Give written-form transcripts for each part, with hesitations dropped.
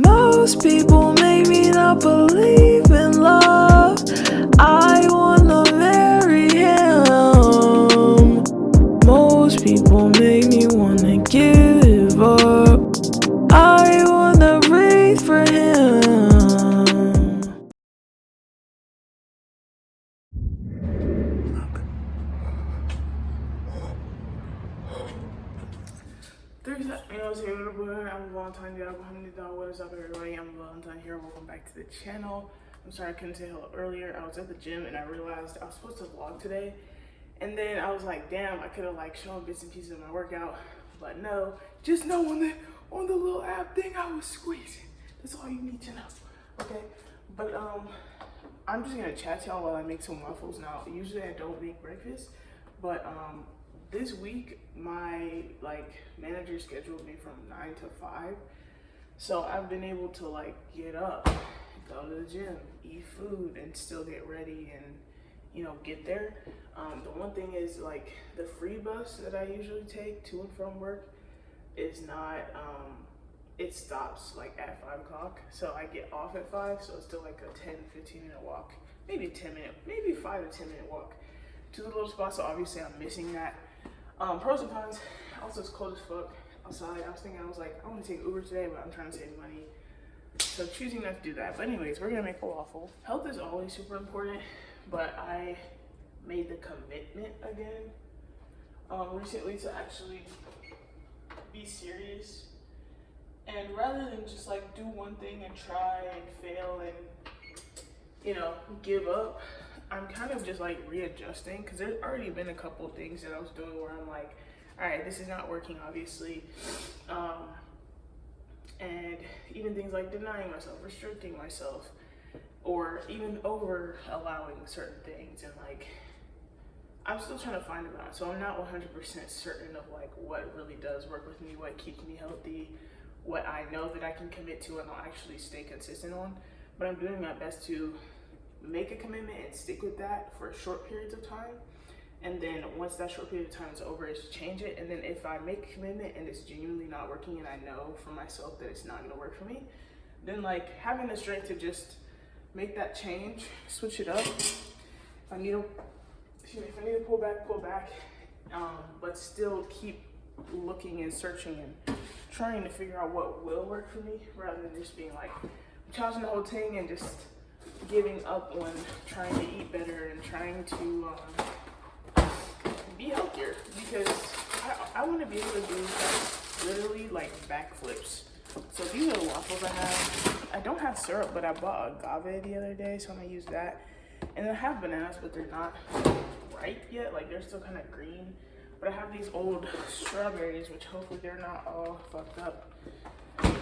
Most people make me not believe in love. I wanna marry him. Most people make me wanna give up. I wanna breathe for him. I'm Valentine. What is up, everybody? I'm Valentine here. Welcome back to the channel. I'm sorry I couldn't say hello earlier. I was at the gym and I realized I was supposed to vlog today, and then I was like, damn, I could have like shown bits and pieces of my workout, but no, just know on the little app thing I was squeezing. That's all you need to know. Okay, but I'm just gonna chat to y'all while I make some waffles. Now, usually I don't make breakfast, but this week my manager scheduled me from 9 to 5, so I've been able to get up, go to the gym, eat food, and still get ready and get there. The one thing is the free bus that I usually take to and from work is not it stops at 5 o'clock, so I get off at 5, so it's still a 10-15 minute walk, maybe 5 to 10 minute walk to the little spot. So obviously I'm missing that. Pros and cons. Also, it's cold as fuck outside. I was thinking, I want to take Uber today, but I'm trying to save money, so choosing not to do that. But anyways, we're gonna make a waffle. Health is always super important, but I made the commitment again recently to actually be serious, and rather than just do one thing and try and fail and give up, I'm kind of just readjusting, because there's already been a couple of things that I was doing where I'm like, all right, this is not working, obviously. And even things like denying myself, restricting myself, or even over allowing certain things, and I'm still trying to find a balance. So I'm not 100% certain of what really does work with me, what keeps me healthy, what I know that I can commit to and I'll actually stay consistent on. But I'm doing my best to make a commitment and stick with that for short periods of time, and then once that short period of time is over, is change it. And then if I make a commitment and it's genuinely not working and I know for myself that it's not going to work for me, then having the strength to just make that change, switch it up. If I need to pull back, but still keep looking and searching and trying to figure out what will work for me, rather than just being charging the whole thing and just giving up on trying to eat better and trying to be healthier, because I want to be able to do literally backflips. So these are the waffles I have. I don't have syrup, but I bought agave the other day, so I'm gonna use that. And I have bananas, but they're not ripe yet, they're still kind of green. But I have these old strawberries, which hopefully they're not all fucked up.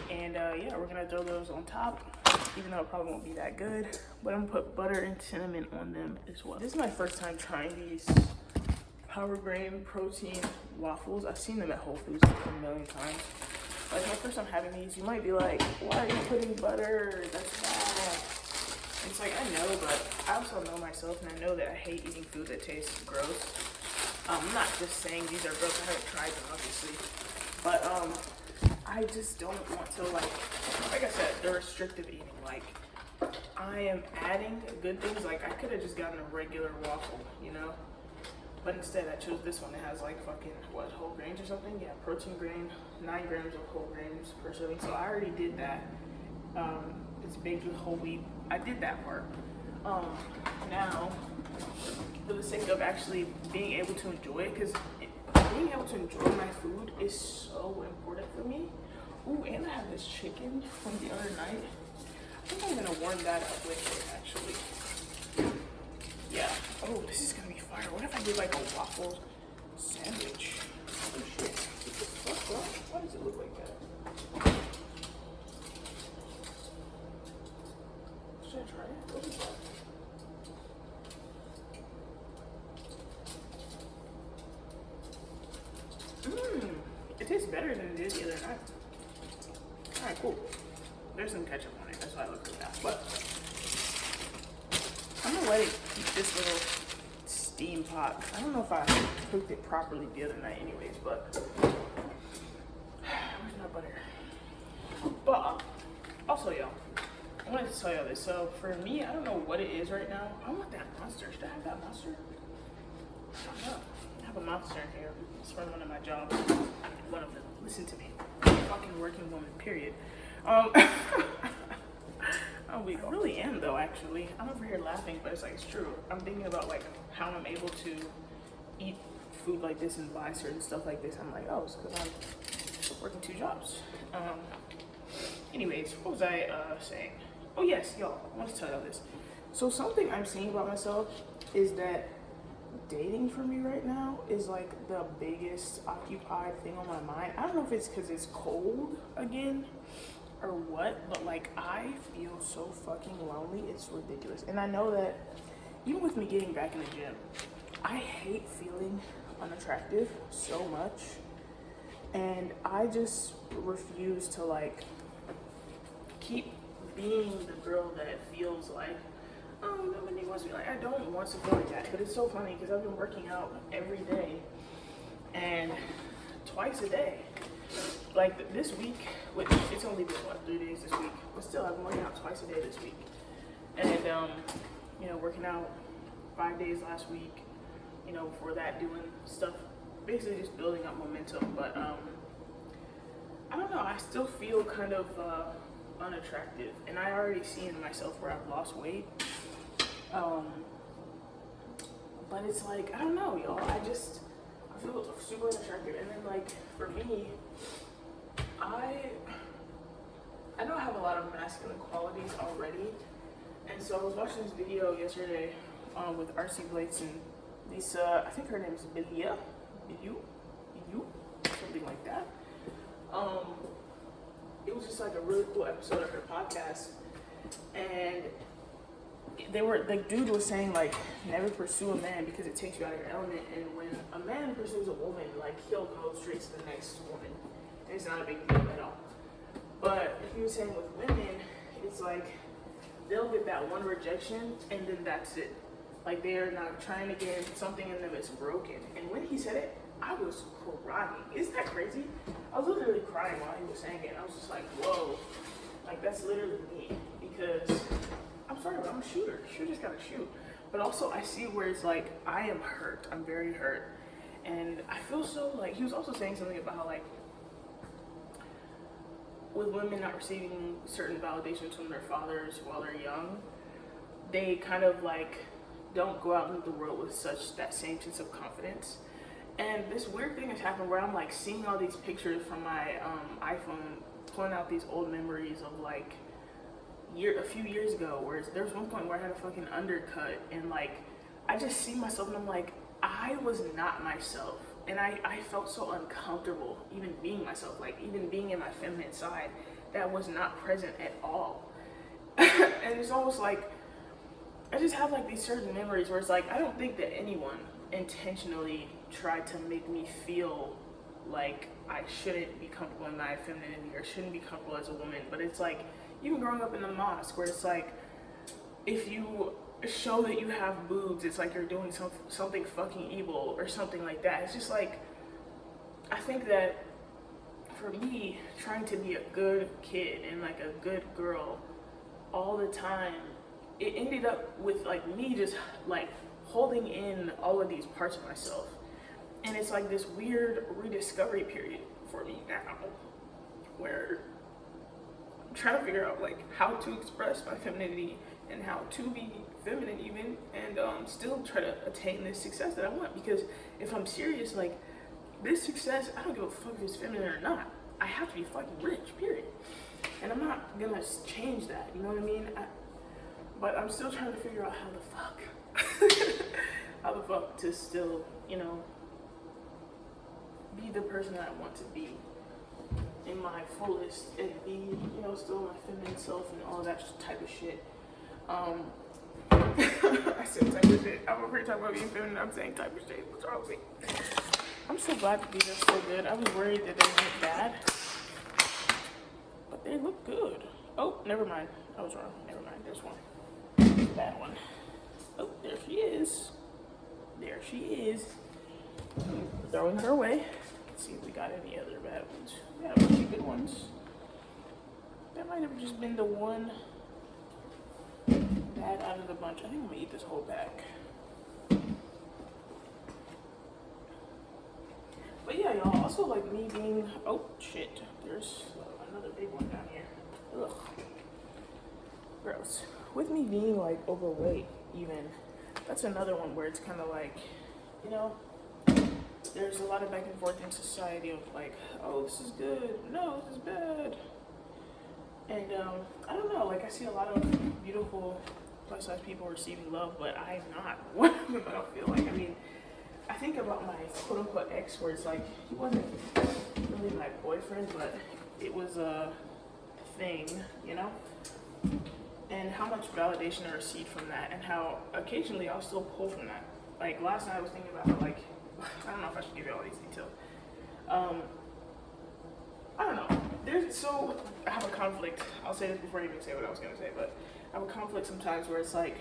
And yeah, we're gonna throw those on top, even though it probably won't be that good. But I'm gonna put butter and cinnamon on them as well. This is my first time trying these Power Grain protein waffles. I've seen them at Whole Foods a million times. My first time having these, you might be like, why are you putting butter? That's bad. It's I know, but I also know myself, and I know that I hate eating food that tastes gross. I'm not just saying these are gross. I haven't tried them, obviously. But I just don't want to, like I said, the restrictive eating. I am adding good things. I could have just gotten a regular waffle, But instead, I chose this one. It has whole grains or something? Yeah, protein grain, 9 grams of whole grains per serving. So I already did that. It's baked with whole wheat. I did that part. Now, for the sake of actually being able to enjoy it, because being able to enjoy my food is so important for me. Ooh, and I have this chicken from the other night. I think I'm gonna warm that up with it, actually. Yeah. Oh, this is gonna be fire. What if I did a waffle sandwich? Oh shit. Why does it look like that? Should I try it? What is that? It tastes better than it did the other night. Alright, cool. There's some ketchup on it, that's why I look like that. But I'm gonna let it keep this little steam pot. I don't know if I cooked it properly the other night anyways, but where's my butter? But also, y'all, I wanted to tell y'all this. So for me, I don't know what it is right now. I want that monster. Should I have that monster? I don't know. I have a monster in here. It's from one of my jobs. One of them. Listen to me. Fucking working woman, period. I really am though, actually. I'm over here laughing, but it's like, it's true. I'm thinking about like how I'm able to eat food like this and buy certain stuff like this. I'm like, oh, it's because I'm working 2 jobs. Anyways, what was I saying? Oh yes, y'all, I want to tell y'all this. So something I'm seeing about myself is that dating for me right now is like the biggest occupied thing on my mind. I don't know if it's because it's cold again or what, but like I feel so fucking lonely, it's ridiculous. And I know that even with me getting back in the gym, I hate feeling unattractive so much, and I just refuse to like keep being the girl that feels like, oh, nobody wants me. Like, I don't want to feel like that. But it's so funny because I've been working out every day and twice a day. Like this week, which it's only been what, 3 days this week, but still I've been working out twice a day this week. And you know, working out 5 days last week, you know, before that doing stuff, basically just building up momentum. But I don't know, I still feel kind of unattractive, and I already see in myself where I've lost weight. But it's like, I don't know, y'all, I feel super unattractive. And then like for me, I know I have a lot of masculine qualities already, and so I was watching this video yesterday with RC Blades and Lisa, I think her name is Bilia, something like that. It was just like a really cool episode of her podcast, and the dude was saying like, never pursue a man because it takes you out of your element, and when a man pursues a woman, like he'll go straight to the next woman, and it's not a big deal at all. But he was saying with women, it's like they'll get that one rejection and then that's it. Like they're not trying again, something in them is broken. And when he said it, I was crying. Isn't that crazy? I was literally crying while he was saying it. I was just like, whoa, like that's literally me. Because I'm sorry, but I'm a shooter. Shooters gotta shoot. But also I see where it's like, I am hurt. I'm very hurt. And I feel so like, he was also saying something about how like, with women not receiving certain validations from their fathers while they're young, they kind of like don't go out into the world with that same sense of confidence. And this weird thing has happened where I'm like seeing all these pictures from my iPhone, pulling out these old memories of like a few years ago, where there was one point where I had a fucking undercut, and like I just see myself and I'm like, I was not myself. And I felt so uncomfortable even being myself, like even being in my feminine side that was not present at all. And it's almost like I just have like these certain memories where it's like, I don't think that anyone intentionally tried to make me feel like I shouldn't be comfortable in my femininity or shouldn't be comfortable as a woman. But it's like, even growing up in the mosque, where it's like, if you show that you have boobs, it's like you're doing something fucking evil or something like that. It's just like, I think that for me, trying to be a good kid and like a good girl all the time, it ended up with like me just like holding in all of these parts of myself. And it's like this weird rediscovery period for me now, where I'm trying to figure out like how to express my femininity and how to be feminine even, and still try to attain this success that I want. Because if I'm serious, like this success, I don't give a fuck if it's feminine or not. I have to be fucking rich, period. And I'm not gonna change that, you know what I mean? But I'm still trying to figure out how the fuck to still, you know, be the person that I want to be in my fullest, and be, you know, still my feminine self and all that type of shit. I said type of shit. I'm over here talking about being feminine. I'm saying type of shit. What's wrong with me? I'm so glad that these are so good. I was worried that they looked bad, but they look good. Oh, never mind. I was wrong. Never mind. There's one. Bad one. Oh, there she is. There she is. Throwing her away. Let's see if we got any other bad ones. We got a bunch of good ones. That might have just been the one bad out of the bunch. I think I'm gonna eat this whole pack. But yeah, y'all, also like me being, oh shit, there's another big one down here. Ugh. Gross. With me being like overweight even, that's another one where it's kind of like, you know, there's a lot of back and forth in society of like, oh, this is good, no, this is bad. And I don't know, like I see a lot of beautiful plus size people receiving love, but I'm not one of them. I don't feel like, I mean, I think about my quote unquote ex where it's like, he wasn't really my boyfriend, but it was a thing, you know? And how much validation I received from that, and how occasionally I'll still pull from that. Like last night I was thinking about how, like, I don't know if I should give you all these details. I don't know. I have a conflict. I'll say this before I even say what I was gonna say, but I have a conflict sometimes where it's like,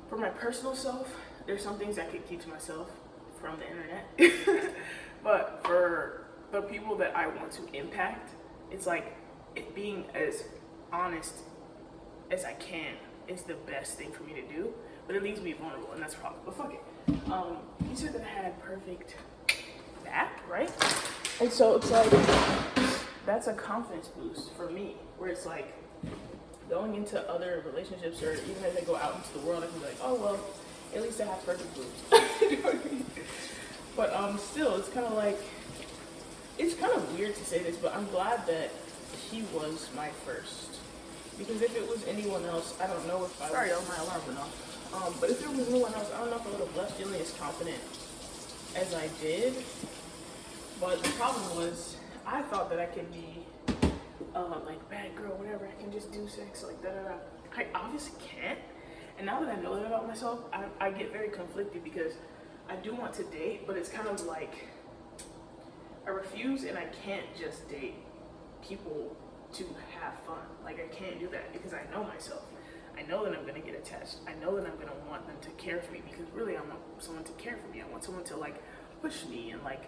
for my personal self, there's some things I could keep to myself from the internet. But for the people that I want to impact, it's like, it being as honest as I can is the best thing for me to do, but it leaves me vulnerable, and that's a problem. But fuck it. You said that I had perfect back, right? And so it's like, that's a confidence boost for me, where it's like, going into other relationships, or even as I go out into the world, I can be like, oh well, at least I have perfect boobs. You know what I mean? But still, it's kind of like, it's kind of weird to say this, but I'm glad that he was my first. Because if it was anyone else, I don't know if I sorry, my alarm went off. But if it was anyone else, I don't know if I would have left feeling as confident as I did. But the problem was, I thought that I could be like bad girl, whatever. I can just do sex, like da da da. I obviously can't. And now that I know that about myself, I get very conflicted because I do want to date, but it's kind of like I refuse, and I can't just date people to have fun. Like, I can't do that because I know myself. I know that I'm gonna get attached. I know that I'm gonna want them to care for me, because really I want someone to care for me. I want someone to like push me and like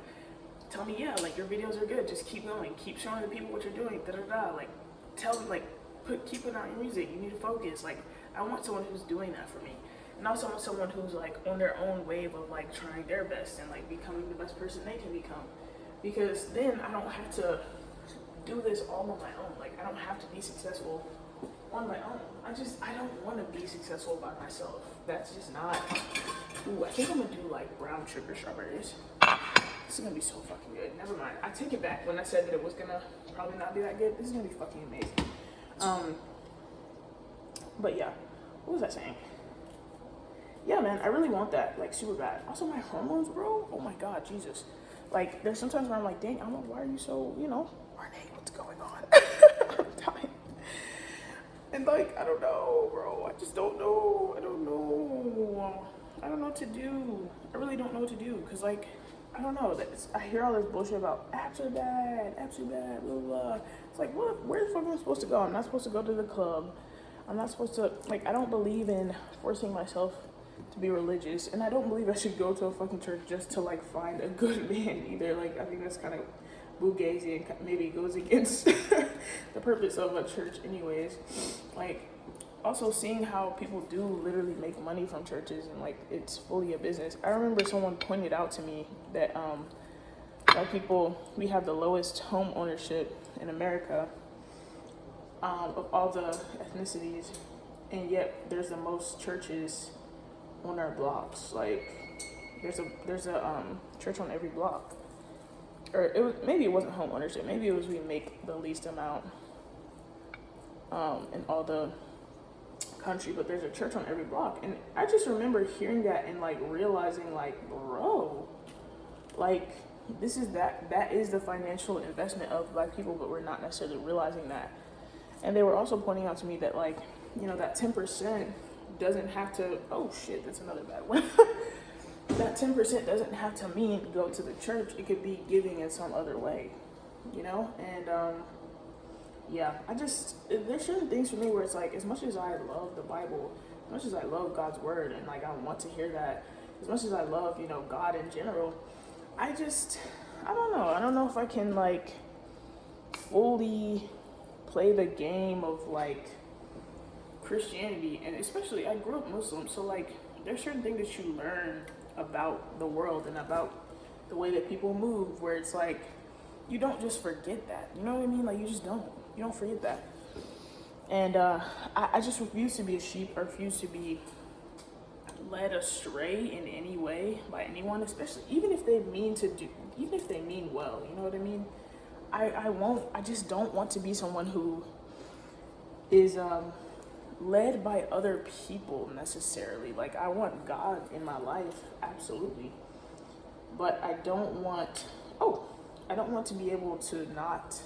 tell me, yeah, like your videos are good, just keep going, keep showing the people what you're doing, da da da. Like, tell them, like, keep putting out your music, you need to focus. Like, I want someone who's doing that for me. And also I want someone who's like on their own wave of like trying their best and like becoming the best person they can become. Because then I don't have to do this all on my own. Like, I don't have to be successful on my own. I don't want to be successful by myself. That's just not. Ooh, I think I'm gonna do like brown sugar strawberries. This is gonna be so fucking good. Never mind. I take it back when I said that it was gonna probably not be that good. This is gonna be fucking amazing. But yeah, what was I saying? Yeah, man, I really want that, like, super bad. Also, my hormones, bro. Oh my god, Jesus. Like, there's sometimes where I'm like, dang, Alma, why are you so, you know, Renee, what's going on? I'm dying. And like, I don't know, bro. I just don't know. I don't know. I don't know what to do. I really don't know what to do. Cause like, I don't know. I hear all this bullshit about apps are bad, blah, blah, blah. It's like, what? Where the fuck am I supposed to go? I'm not supposed to go to the club. I'm not supposed to, like, I don't believe in forcing myself to be religious, and I don't believe I should go to a fucking church just to like find a good man either. Like, I think that's kind of bougazi and maybe goes against the purpose of a church anyways. Like, also seeing how people do literally make money from churches, and like, it's fully a business. I remember someone pointed out to me that black people, we have the lowest home ownership in America of all the ethnicities, and yet there's the most churches on our blocks. Like, there's a church on every block. Or maybe it wasn't home ownership, maybe it was we make the least amount in all the country, but there's a church on every block. And I just remember hearing that and like realizing, like, bro, like, that is the financial investment of black people, but we're not necessarily realizing that. And they were also pointing out to me that, like, you know, that 10% doesn't have to, oh shit, that's another bad one. That 10% doesn't have to mean go to the church. It could be giving in some other way, you know? And yeah, there's certain things for me where it's like, as much as I love the Bible, as much as I love God's word, and like, I want to hear that, as much as I love, you know, God in general, I don't know if I can like fully play the game of like Christianity, and especially I grew up Muslim, so like there's certain things that you learn about the world and about the way that people move, where it's like you don't just forget that, you know what I mean? Like you don't forget that. And I just refuse to be a sheep. I refuse to be led astray in any way by anyone, especially even if they mean well, you know what I mean? I just don't want to be someone who is led by other people necessarily. Like I want God in my life, absolutely. But I don't want to be able to not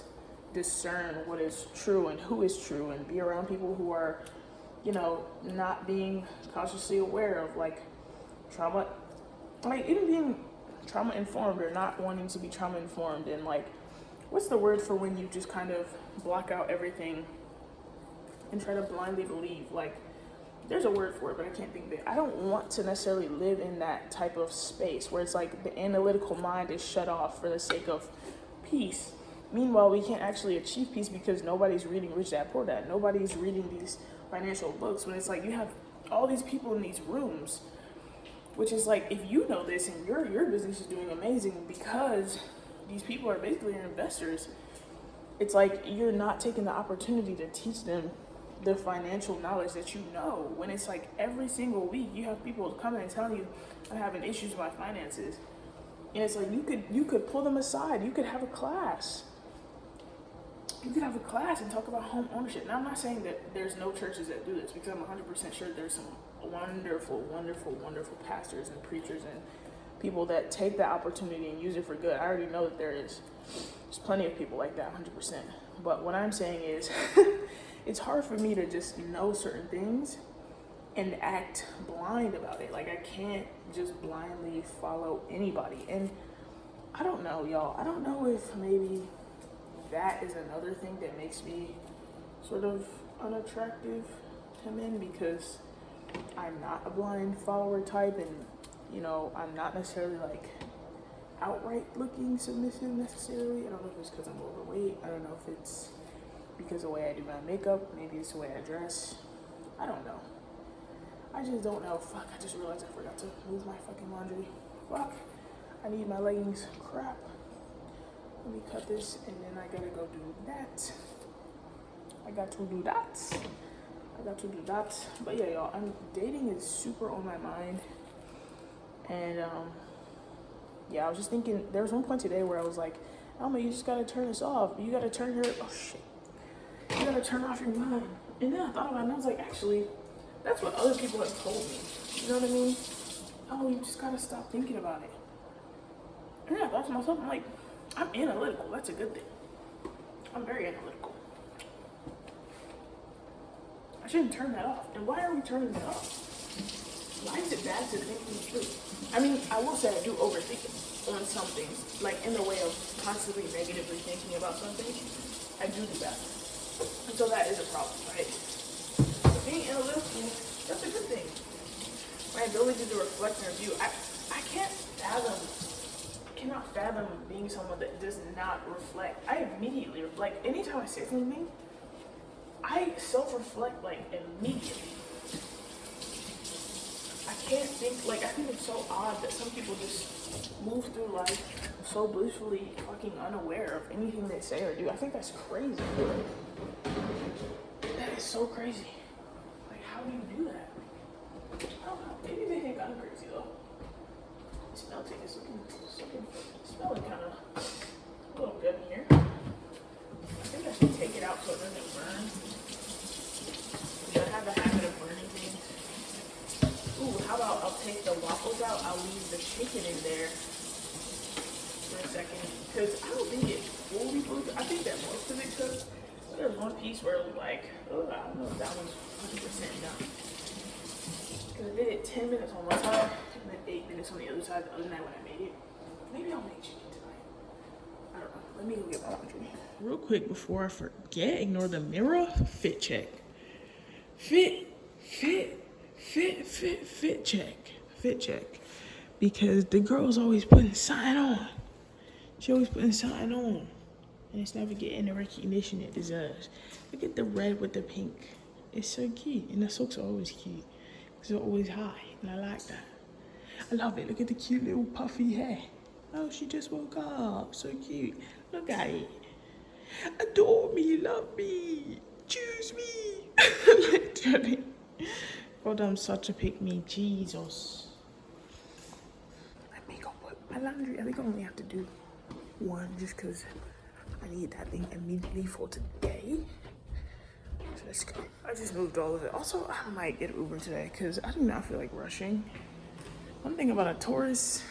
discern what is true and who is true, and be around people who are, you know, not being consciously aware of like trauma, like even being trauma informed or not wanting to be trauma informed. And like, what's the word for when you just kind of block out everything and try to blindly believe? Like, there's a word for it, but I can't think of it. I don't want to necessarily live in that type of space where it's like the analytical mind is shut off for the sake of peace. Meanwhile, we can't actually achieve peace because nobody's reading Rich Dad Poor Dad. Nobody's reading these financial books. When it's like you have all these people in these rooms, which is like, if you know this and your business is doing amazing because these people are basically your investors, it's like you're not taking the opportunity to teach them the financial knowledge that you know. When it's like every single week you have people coming and telling you, I'm having issues with my finances. And it's like you could pull them aside. You could have a class. You could have a class and talk about home ownership. Now, I'm not saying that there's no churches that do this, because I'm 100% sure there's some wonderful, wonderful, wonderful pastors and preachers and people that take that opportunity and use it for good. I already know that there's plenty of people like that, 100%. But what I'm saying is, it's hard for me to just know certain things and act blind about it. Like I can't just blindly follow anybody. And I don't know, y'all. I don't know if maybe that is another thing that makes me sort of unattractive to men, because I'm not a blind follower type, and you know, I'm not necessarily like outright looking submissive necessarily. I don't know if it's because I'm overweight. I don't know if it's because of the way I do my makeup. Maybe it's the way I dress. I don't know. I just don't know. Fuck, I just realized I forgot to move my fucking laundry. Fuck, I need my leggings. Crap. Let me cut this, and then I gotta go do that. I got to do that. But yeah, y'all, dating is super on my mind. And yeah, I was just thinking, there was one point today where I was like, Alma, you just gotta turn this off. You gotta turn your, you gotta turn off your mind. And then I thought about it, and I was like, actually, that's what other people have told me. You know what I mean? Oh, you just gotta stop thinking about it. And then I thought to myself, I'm like, I'm analytical. That's a good thing. I'm very analytical. I shouldn't turn that off. And why are we turning it off? Why is it bad to think things through? I mean, I will say I do overthink on some things, like in the way of constantly negatively thinking about something. I do that. And so that is a problem, right? But being analytical, that's a good thing. My ability to reflect and review, I cannot fathom being someone that does not reflect. I immediately reflect. Anytime I say something, I self-reflect like immediately. I can't think, like, I think it's so odd that some people just move through life so blissfully fucking unaware of anything they say or do. I think that's crazy. That is so crazy. Like, how do you do that? I don't know. Maybe they think I'm crazy though. It's melting. It's smelling kind of a little good in here. I think I should take it out so it doesn't burn. I have a habit of burning things. Ooh, how about I'll take the waffles out, I'll leave the chicken in there for a second, because I don't think it fully cooked. I think that most of it cooked. There's one piece where it was like, oh, I don't know if that one's 100% done. Because I did it 10 minutes on one side, and then 8 minutes on the other side the other night when I made it. Maybe I'll make chicken tonight. I don't know. Let me go get my laundry. Real quick before I forget, ignore the mirror. Fit check. Fit check. Because the girl's always putting something on. She always putting something on. and it's never getting the recognition it deserves. Look at the red with the pink. It's so cute, and the socks are always cute because they're always high, and I like that. I love it. Look at the cute little puffy hair. Oh, she just woke up. So cute. Look at it. Adore me, love me, choose me. Literally. God, I'm such a pick-me. Jesus. Let me go put my laundry. I think I only have to do one just because I need that thing immediately for today. So let's go. I just moved all of it. Also, I might get Uber today because I do not feel like rushing. One thing about a tourist,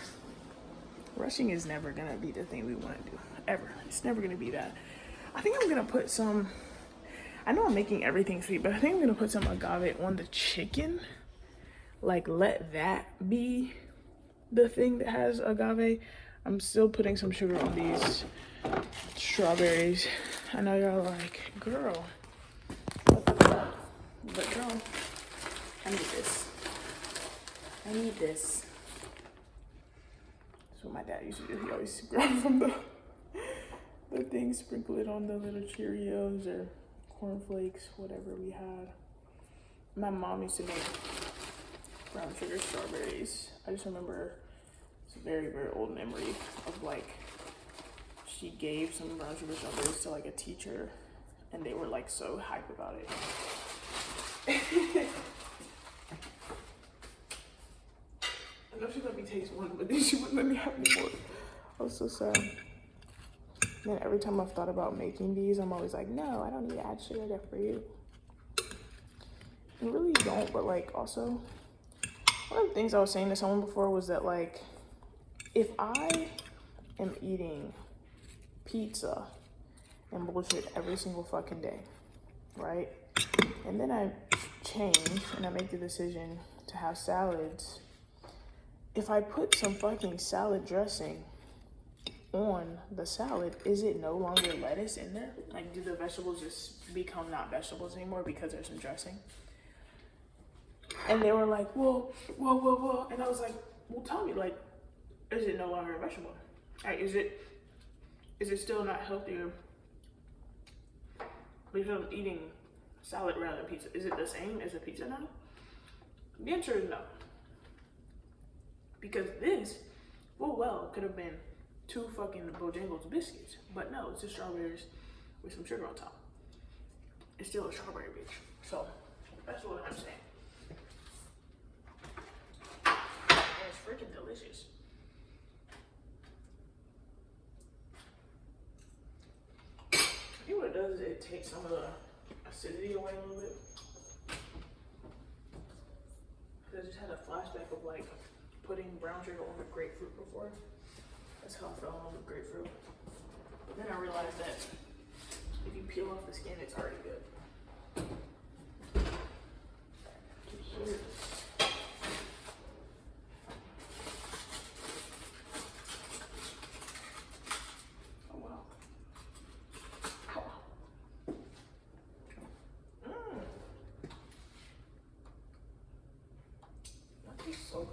rushing is never gonna be the thing we want to do, ever. It's never gonna be that. I think I'm gonna put some, I know I'm making everything sweet, but I think I'm gonna put some agave on the chicken. Like, let that be the thing that has agave. I'm still putting some sugar on these strawberries. I know y'all are like, girl, what the fuck? But girl, I need this. I need this. That's what my dad used to do. He always grab from the thing, sprinkle it on the little Cheerios or cornflakes, whatever we had. My mom used to make brown sugar strawberries. I just remember it's a very, very old memory of like, she gave some brown sugar strawberries to like a teacher and they were like so hype about it. I know she let me taste one, but then she wouldn't let me have any more. I was so sad. Then every time I've thought about making these, I'm always like, no, I don't need to add sugar for you. You really don't, but like also, one of the things I was saying to someone before was that like, if I am eating pizza and bullshit every single fucking day, right? And then I change and I make the decision to have salads. If I put some fucking salad dressing on the salad, is it no longer lettuce in there? Like, do the vegetables just become not vegetables anymore because there's some dressing? And they were like, whoa. And I was like, well, tell me, like, is it no longer a vegetable? Like, is it still not healthier because I'm eating salad rather than pizza? Is it the same as a pizza now? The answer is no. Because this, well, could have been 2 fucking Bojangles biscuits, but no, it's just strawberries with some sugar on top. It's still a strawberry, bitch. So that's what I'm saying. And it's freaking delicious. I think what it does is it takes some of the acidity away a little bit. Because I just had a flashback of like putting brown sugar on the grapefruit before. That's how I fell in love with grapefruit. But then I realized that if you peel off the skin, it's already good. Here. Oh wow. That tastes so good.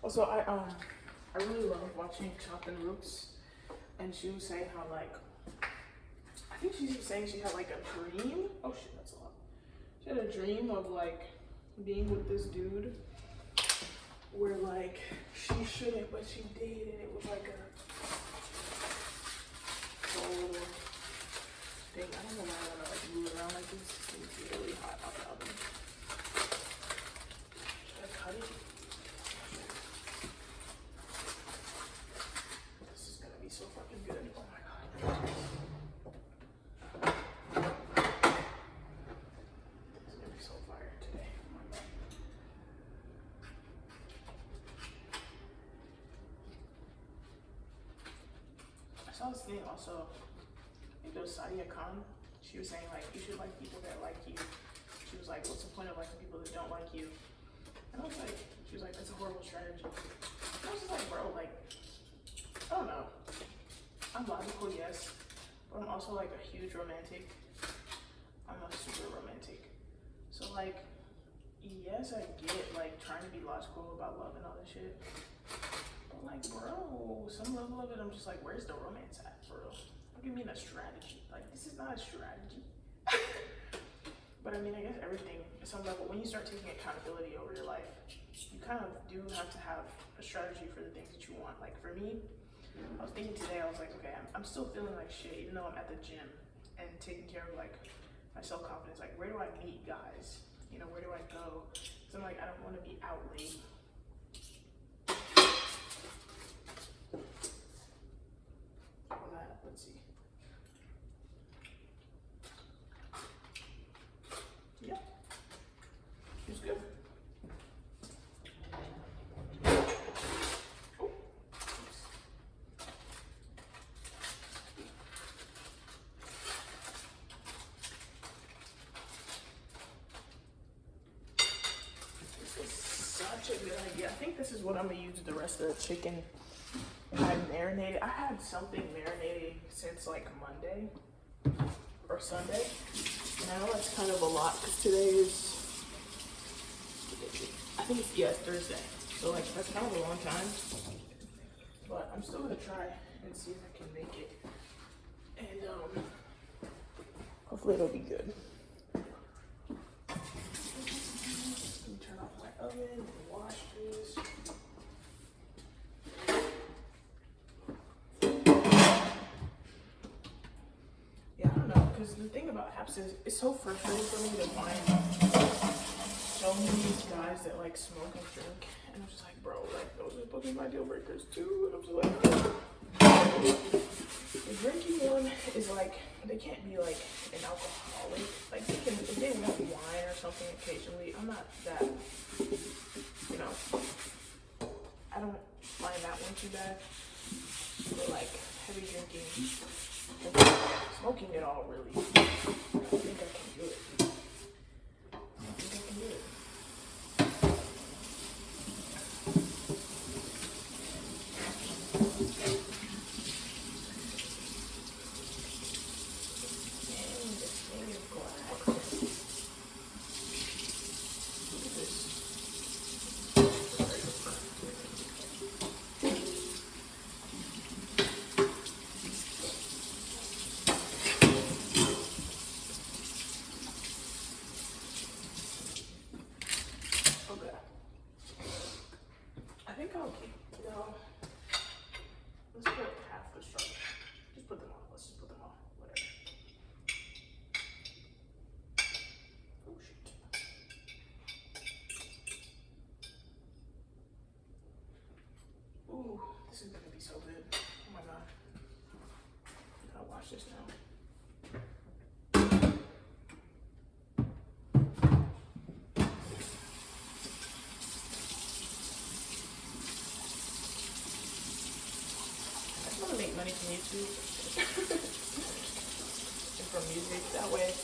Also, I really love watching Chopping Roots, and she was saying how like, I think she was saying she had like a dream. Oh shit, that's a lot. She had a dream of like being with this dude where like she shouldn't, but she did, and it was like a whole little thing. I don't know why I want to like move around like this. It's really hot out the oven. Should I cut it? So fucking good. Oh my god. This is gonna be so fire today. Oh my god. I saw this thing also. I think it was Sadia Khan. She was saying like you should like people that like you. She was like, what's the point of liking people that don't like you? And I was like, she was like, that's a horrible strategy. And I was just like, bro, like, I don't know. I'm logical, yes, but I'm also like a huge romantic. I'm a super romantic. So like, yes, I get like trying to be logical about love and all that shit. But like, bro, some level of it, I'm just like, where's the romance at, bro? What do you mean a strategy? Like, this is not a strategy. But I mean, I guess everything at some level, when you start taking accountability over your life, you kind of do have to have a strategy for the things that you want. Like for me, I was thinking today, I was like, okay, I'm still feeling like shit, even though I'm at the gym and taking care of like my self-confidence. Like, where do I meet guys? You know, where do I go? Because I'm like, I don't want to be out late. All that, let's see. Yeah, it's good. Oh, oops. This is such a good idea. I think this is what I'm gonna use the rest of the chicken. I marinated. I had something marinating since like Monday or Sunday. And I know that's kind of a lot because today is, I think it's, yeah, Thursday. So like, that's kind of a long time. But I'm still gonna try and see if I can make it. And hopefully it'll be good. Let me turn off my oven and wash this. Yeah, I don't know, because the thing about apps is it's so frustrating for me to find so many guys that like smoke and drink, and I'm just like, bro, like those are supposed to be my deal breakers too. And I'm just like, the drinking one is like, they can't be like an alcoholic. Like they can, if they want wine or something occasionally, I'm not that, you know, I don't find that one too bad. But like heavy drinking, smoking it all really, I think I can do it. I think I can do it. Ooh, this is gonna be so good. Oh my god. I gotta wash this now. I just wanna make money from YouTube and from music. That way I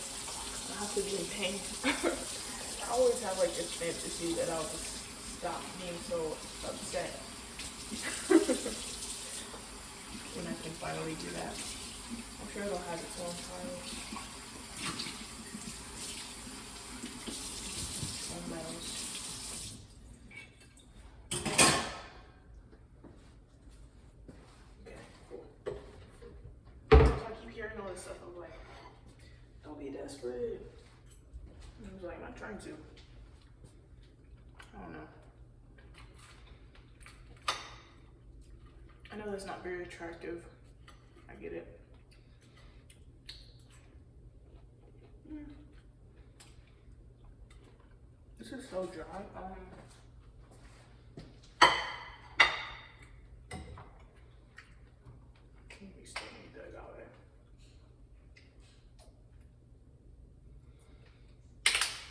don't have to be in pain. I always have like this fantasy that I'll just stop being so upset. When I can finally do that. I'm sure it'll have its own time. Some bells. Okay, cool. So I keep hearing all this stuff. I'm like, don't be desperate. And I was like, I'm not trying to. I don't know. I know that's not very attractive. I get it. This is so dry. We still need the agave.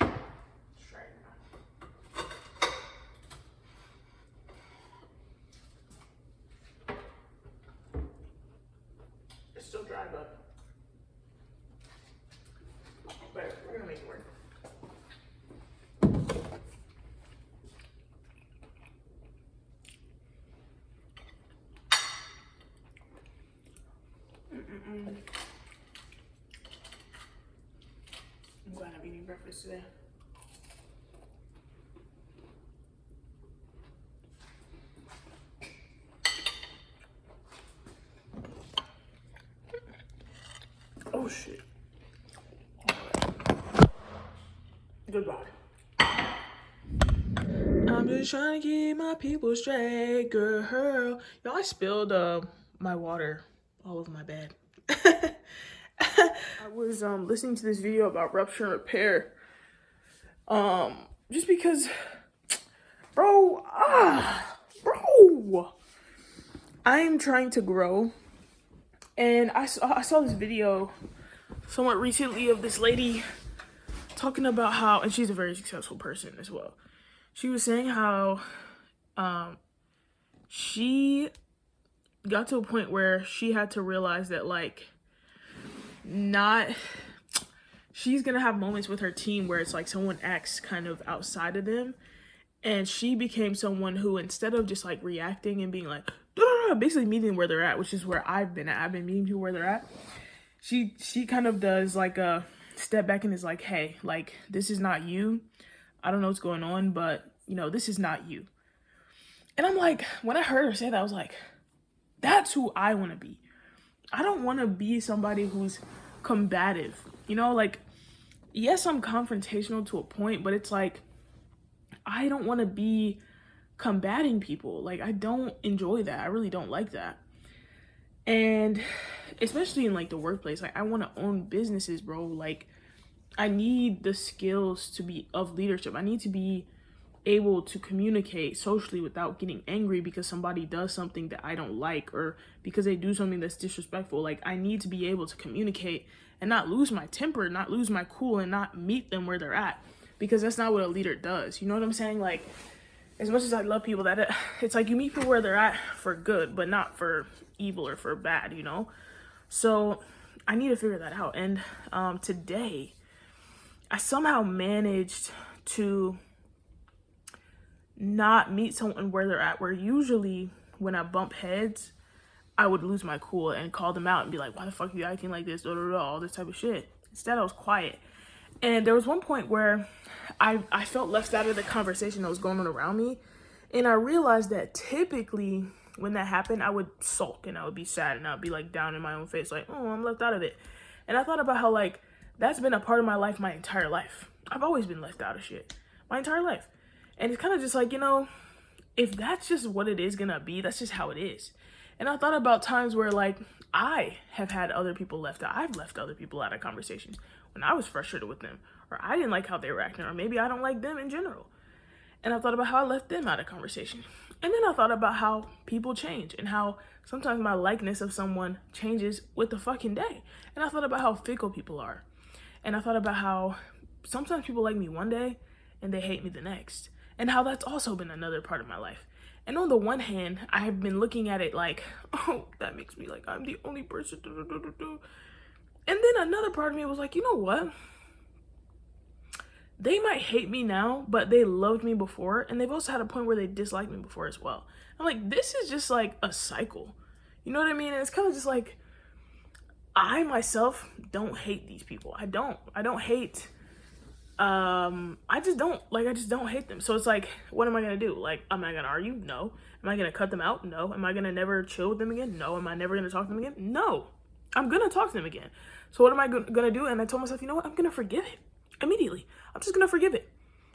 Let's try it now. It's still dry, but we're gonna make it work. I'm glad I'm eating breakfast today. shit. Goodbye. I'm just trying to keep my people straight, girl. Y'all, I spilled my water all over my bed. I was listening to this video about rupture and repair. Just because, bro, I'm trying to grow, and I saw this video somewhat recently of this lady talking about how, and she's a very successful person as well. She was saying how she got to a point where she had to realize that, like, she's gonna have moments with her team where it's like someone acts kind of outside of them, and she became someone who, instead of just like reacting and being like basically meeting where they're at, which is where I've been meeting people where they're at, she kind of does like a step back and is like, hey, like, this is not you. I don't know what's going on, but you know, this is not you. And I'm like, when I heard her say that, I was like, that's who I want to be. I don't want to be somebody who's combative, you know, like, yes, I'm confrontational to a point, but it's like, I don't want to be combating people. Like, I don't enjoy that. I really don't like that. And especially in like the workplace, like, I want to own businesses, bro. Like, I need the skills to be of leadership. I need to be able to communicate socially without getting angry because somebody does something that I don't like, or because they do something that's disrespectful. Like, I need to be able to communicate and not lose my temper, not lose my cool, and not meet them where they're at, because that's not what a leader does. You know what I'm saying? Like, as much as I love people, that it's like you meet people where they're at for good, but not for evil or for bad, you know? So I need to figure that out. And today I somehow managed to not meet someone where they're at, where usually when I bump heads, I would lose my cool and call them out and be like, why the fuck are you acting like this, all this type of shit. Instead, I was quiet. And there was one point where I felt left out of the conversation that was going on around me, and I realized that typically when that happened, I would sulk and I would be sad and I would be like down in my own face, like, oh, I'm left out of it. And I thought about how, like, that's been a part of my life my entire life. I've always been left out of shit my entire life. And it's kind of just like, you know, if that's just what it is gonna be, that's just how it is. And I thought about times where, like, I have had other people left out. I've left other people out of conversations when I was frustrated with them, or I didn't like how they were acting, or maybe I don't like them in general. And I thought about how I left them out of conversation. And then I thought about how people change and how sometimes my likeness of someone changes with the fucking day. And I thought about how fickle people are. And I thought about how sometimes people like me one day and they hate me the next. And how that's also been another part of my life. And on the one hand, I have been looking at it like, oh, that makes me like I'm the only person. And then another part of me was like, you know what? They might hate me now, but they loved me before. And they've also had a point where they disliked me before as well. I'm like, this is just like a cycle. You know what I mean? And it's kind of just like, I myself don't hate these people. I don't hate, I just don't hate them. So it's like, what am I gonna do? Like, am I gonna argue? No. Am I gonna cut them out? No. Am I gonna never chill with them again? No. Am I never gonna talk to them again? No. I'm gonna talk to them again. So what am I gonna do? And I told myself, you know what? I'm gonna forgive it immediately. I'm just gonna forgive it.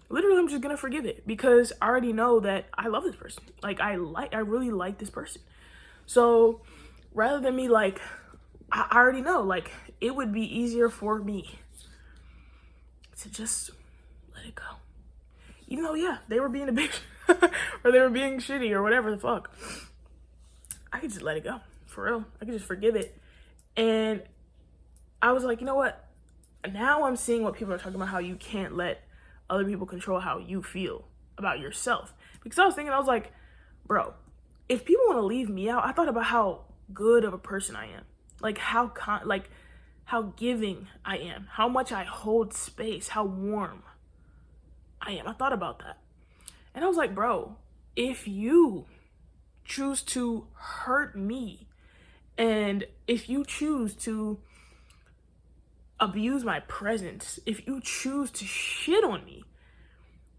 Literally, I'm just gonna forgive it because I already know that I love this person. Like, I really like this person. So rather than me, like, I already know, like, it would be easier for me to just let it go. Even though, yeah, they were being a bitch or they were being shitty or whatever the fuck. I could just let it go, for real. I could just forgive it. And I was like, you know what? Now I'm seeing what people are talking about, how you can't let other people control how you feel about yourself. Because I was thinking, I was like, bro, if people want to leave me out, I thought about how good of a person I am. Like, how giving I am, how much I hold space, how warm I am. I thought about that. And I was like, bro, if you choose to hurt me, and if you choose to abuse my presence, if you choose to shit on me,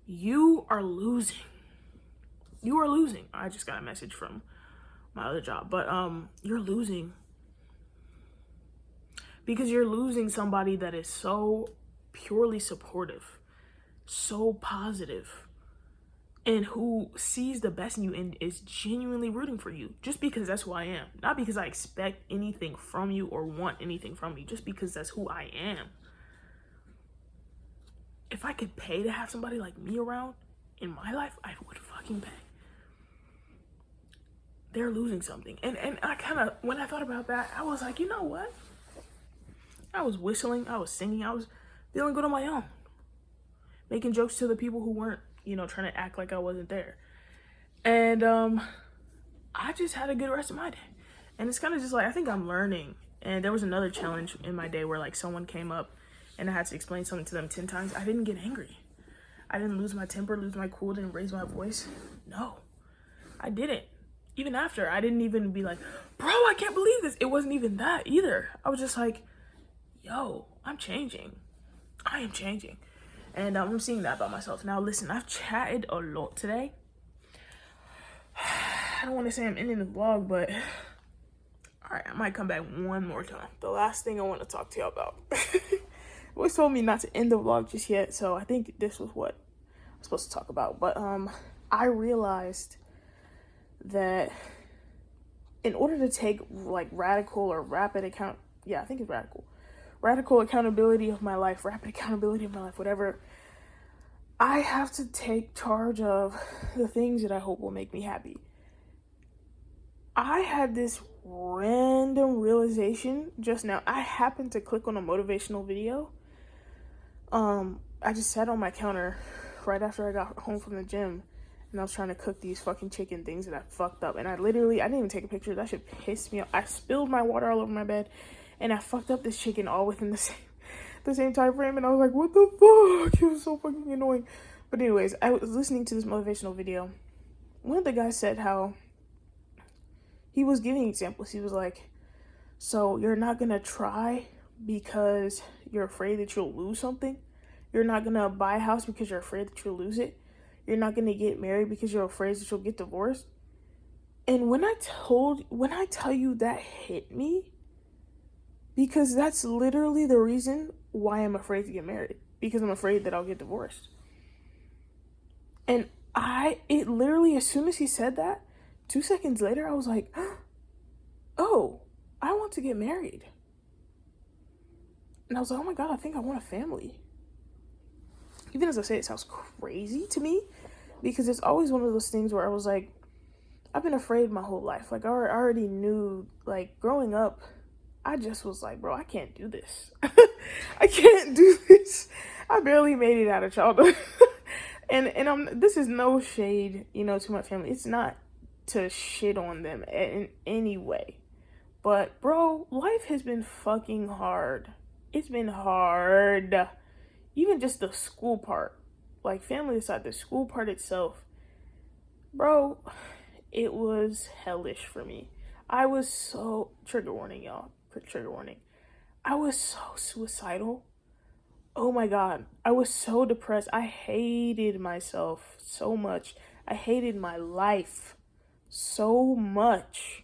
you are losing. You are losing. I just got a message from my other job, but you're losing. because you're losing somebody that is so purely supportive, so positive, and who sees the best in you and is genuinely rooting for you, just because that's who I am. Not because I expect anything from you or want anything from you, just because that's who I am. If I could pay to have somebody like me around in my life, I would fucking pay. They're losing something. And I kind of, when I thought about that, I was like, you know what? I was whistling, I was singing, I was feeling good on my own. Making jokes to the people who weren't, you know, trying to act like I wasn't there. And I just had a good rest of my day. And it's kind of just like, I think I'm learning. And there was another challenge in my day where like someone came up and I had to explain something to them 10 times. I didn't get angry. I didn't lose my temper, lose my cool, didn't raise my voice. No, I didn't. Even after, I didn't even be like, bro, I can't believe this. It wasn't even that either. I was just like, yo, I'm changing. I am changing. And I'm seeing that about myself. Now, listen, I've chatted a lot today. I don't want to say I'm ending the vlog, but all right, I might come back one more time. The last thing I want to talk to y'all about. Always told me not to end the vlog just yet, so I think this was what I'm supposed to talk about. But I realized that in order to take like radical or rapid radical accountability of my life, whatever, I have to take charge of the things that I hope will make me happy. I had this random realization just now. I happened to click on a motivational video. I just sat on my counter right after I got home from the gym, and I was trying to cook these fucking chicken things that I fucked up. And I didn't even take a picture. That shit pissed me off. I spilled my water all over my bed, and I fucked up this chicken all within the same time frame. And I was like, what the fuck? It was so fucking annoying. But anyways, I was listening to this motivational video. One of the guys said how he was giving examples. He was like, so you're not gonna try because you're afraid that you'll lose something. You're not gonna buy a house because you're afraid that you'll lose it. You're not gonna get married because you're afraid that you'll get divorced. And when I tell you that hit me, because that's literally the reason why I'm afraid to get married, because I'm afraid that I'll get divorced. And it literally, as soon as he said that, 2 seconds later, I was like, oh, I want to get married. And I was like, oh my God, I think I want a family. Even as I say, it sounds crazy to me, because it's always one of those things where I was like, I've been afraid my whole life. Like, I already knew, like, growing up, I just was like, bro, I can't do this. I can't do this. I barely made it out of childhood. and this is no shade, you know, to my family. It's not to shit on them in any way. But, bro, life has been fucking hard. It's been hard. Even just the school part. Like, family aside, the school part itself. Bro, it was hellish for me. I was so... Trigger warning, y'all. Trigger warning. I was so suicidal. Oh my God. I was so depressed. I hated myself so much. I hated my life so much.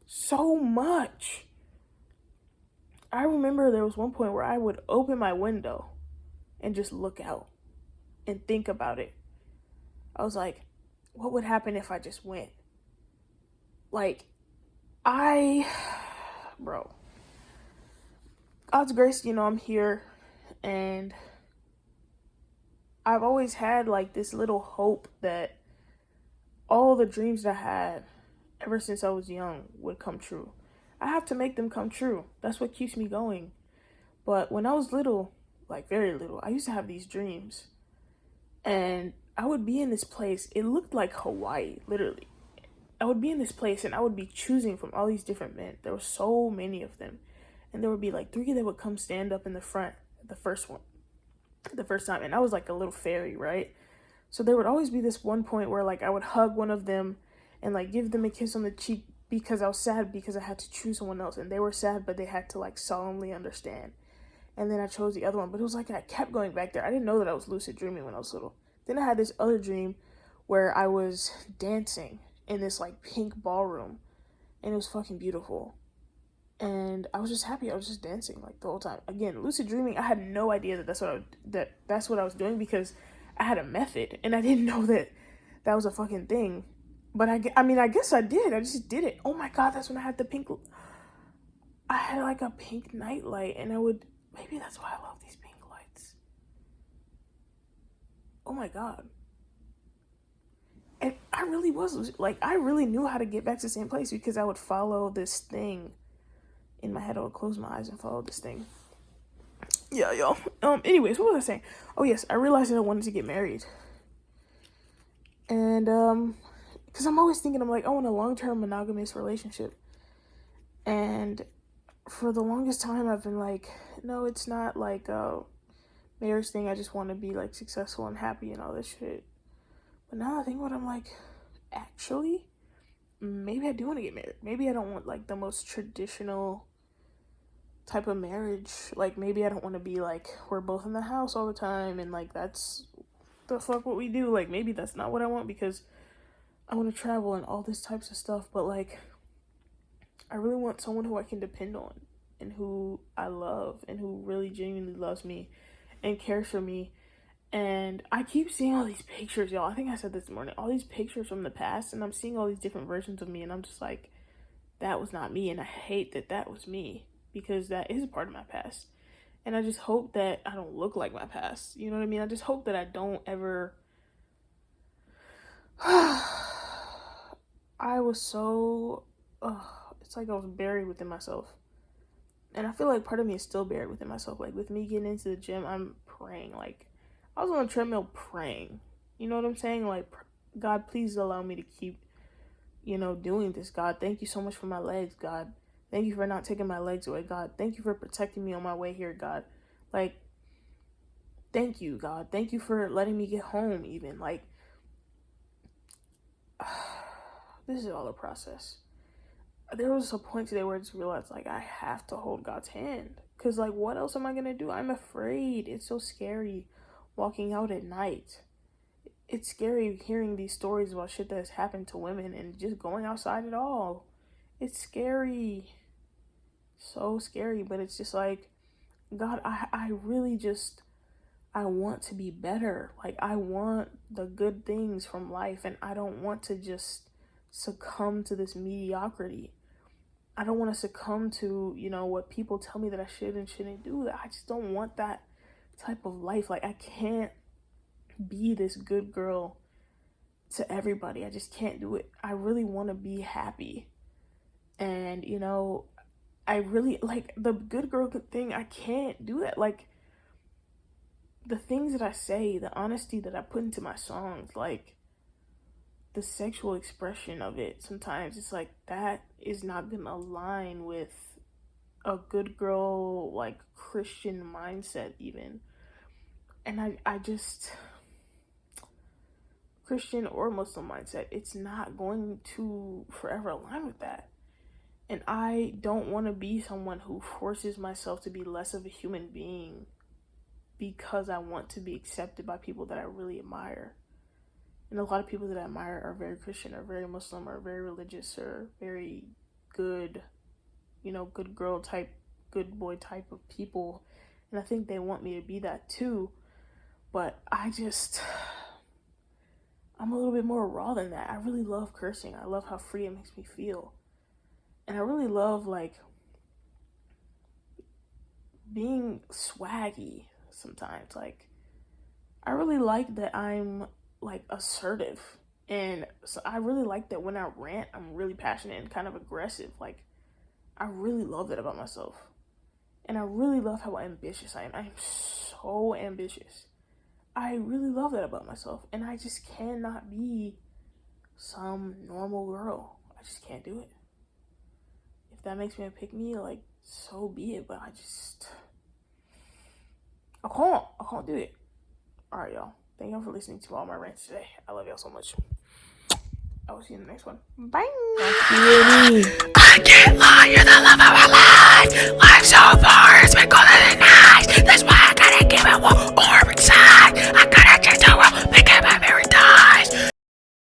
So much. I remember there was one point where I would open my window and just look out and think about it. I was like, what would happen if I just went? Like, bro, God's grace, you know, I'm here, and I've always had like this little hope that all the dreams that I had ever since I was young would come true. I have to make them come true. That's what keeps me going. But when I was little, like very little, I used to have these dreams, and I would be in this place. It looked like Hawaii, literally. I would be in this place and I would be choosing from all these different men. There were so many of them. And there would be like 3 that would come stand up in the front, the first time. And I was like a little fairy, right? So there would always be this one point where like I would hug one of them and like give them a kiss on the cheek because I was sad because I had to choose someone else. And they were sad, but they had to like solemnly understand. And then I chose the other one. But it was like I kept going back there. I didn't know that I was lucid dreaming when I was little. Then I had this other dream where I was dancing in this like pink ballroom, and it was fucking beautiful. And I was just happy. I was just dancing like the whole time. Again, lucid dreaming, I had no idea that that's what I was doing, because I had a method and I didn't know that was a fucking thing. But I mean, I guess I did. I just did it. Oh my God, that's when I had the pink. I had like a pink nightlight, and maybe that's why I love these pink lights. Oh my God. And I really was like, I really knew how to get back to the same place, because I would follow this thing in my head. I would close my eyes and follow this thing. Yeah, y'all. Anyways, what was I saying? Oh yes, I realized that I wanted to get married. And because I'm always thinking, I'm like, I want a long-term monogamous relationship. And for the longest time, I've been like, no, it's not like a marriage thing. I just want to be like successful and happy and all this shit. But now I think about it, I'm like, actually, maybe I do want to get married. Maybe I don't want like the most traditional type of marriage. Like, maybe I don't want to be like, we're both in the house all the time and like that's the fuck what we do. Like, maybe that's not what I want, because I want to travel and all this types of stuff. But like, I really want someone who I can depend on and who I love and who really genuinely loves me and cares for me. And I keep seeing all these pictures, y'all. I think I said this morning, all these pictures from the past, and I'm seeing all these different versions of me, and I'm just like, that was not me. And I hate that was me, because that is a part of my past. And I just hope that I don't look like my past. You know what I mean? I just hope that I don't ever... I was so... it's like I was buried within myself. And I feel like part of me is still buried within myself. Like, with me getting into the gym, I'm praying. Like, I was on a treadmill praying. You know what I'm saying? Like, God, please allow me to keep, doing this. God, thank you so much for my legs, God. Thank you for not taking my legs away, God. Thank you for protecting me on my way here, God. Like, thank you, God. Thank you for letting me get home, even. Like, this is all a process. There was a point today where I just realized, like, I have to hold God's hand. Because, like, what else am I going to do? I'm afraid. It's so scary walking out at night. It's scary hearing these stories about shit that has happened to women and just going outside at all. It's scary. So scary. But it's just like, God, I really just, I want to be better. Like, I want the good things from life, and I don't want to just succumb to this mediocrity. I don't want to succumb to, what people tell me that I should and shouldn't do. I just don't want that type of life. Like, I can't be this good girl to everybody. I just can't do it. I really want to be happy. And, I really, like, the good girl thing, I can't do that. Like, the things that I say, the honesty that I put into my songs, like, the sexual expression of it, sometimes it's like, that is not gonna align with a good girl, like, Christian mindset even. And I just, Christian or Muslim mindset, it's not going to forever align with that. And I don't want to be someone who forces myself to be less of a human being because I want to be accepted by people that I really admire. And a lot of people that I admire are very Christian, or very Muslim, or very religious, or very good, good girl type, good boy type of people. And I think they want me to be that too. But I'm a little bit more raw than that. I really love cursing. I love how free it makes me feel. And I really love, like, being swaggy sometimes. Like, I really like that I'm, like, assertive. And so I really like that when I rant, I'm really passionate and kind of aggressive. Like, I really love that about myself. And I really love how ambitious I am. I am so ambitious. I really love that about myself. And I just cannot be some normal girl. I just can't do it. If that makes me a pick-me, like, so be it. But I can't do it. Alright, y'all. Thank y'all for listening to all my rants today. I love y'all so much. I will see you in the next one. Bye. I can't lie, you're the love of my life. Life so far, it's been colder than